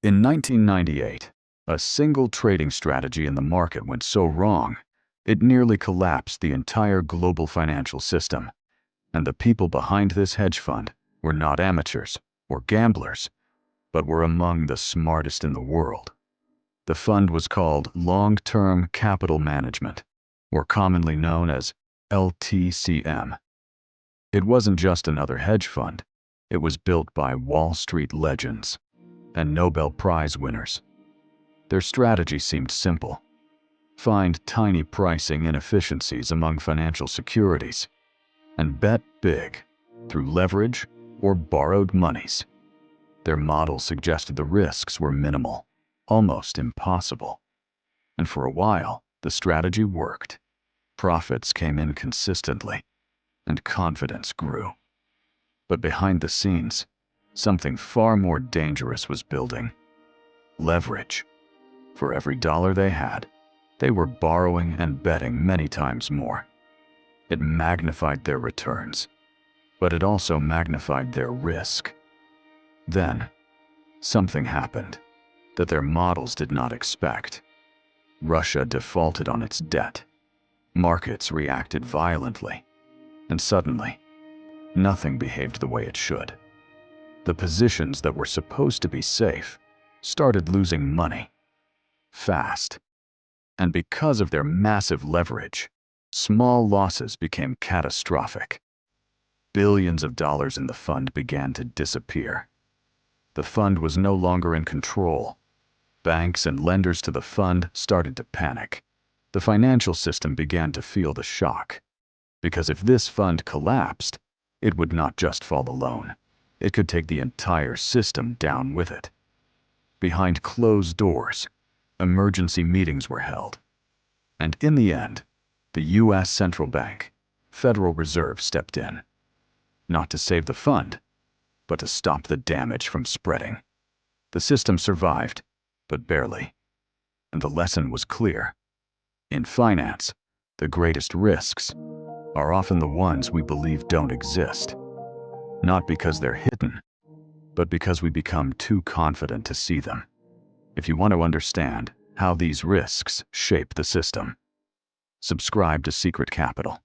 In 1998, a single trading strategy in the market went so wrong, it nearly collapsed the entire global financial system. And the people behind this hedge fund were not amateurs or gamblers, but were among the smartest in the world. The fund was called Long-Term Capital Management, or commonly known as LTCM. It wasn't just another hedge fund. It was built by Wall Street legends and Nobel Prize winners. Their strategy seemed simple: find tiny pricing inefficiencies among financial securities and bet big through leverage or borrowed monies. Their model suggested the risks were minimal, almost impossible. And for a while, the strategy worked. Profits came in consistently, and confidence grew. But behind the scenes, something far more dangerous was building: leverage. For every dollar they had, they were borrowing and betting many times more. It magnified their returns, but it also magnified their risk. Then, something happened that their models did not expect. Russia defaulted on its debt. Markets reacted violently, and suddenly, nothing behaved the way it should. The positions that were supposed to be safe started losing money fast. And because of their massive leverage, small losses became catastrophic. Billions of dollars in the fund began to disappear. The fund was no longer in control. Banks and lenders to the fund started to panic. The financial system began to feel the shock. Because if this fund collapsed, it would not just fall alone. It could take the entire system down with it. Behind closed doors, emergency meetings were held. And in the end, the U.S. Central Bank, Federal Reserve, stepped in. Not to save the fund, but to stop the damage from spreading. The system survived, but barely. And the lesson was clear. In finance, the greatest risks are often the ones we believe don't exist. Not because they're hidden, but because we become too confident to see them. If you want to understand how these risks shape the system, subscribe to Secret Capital.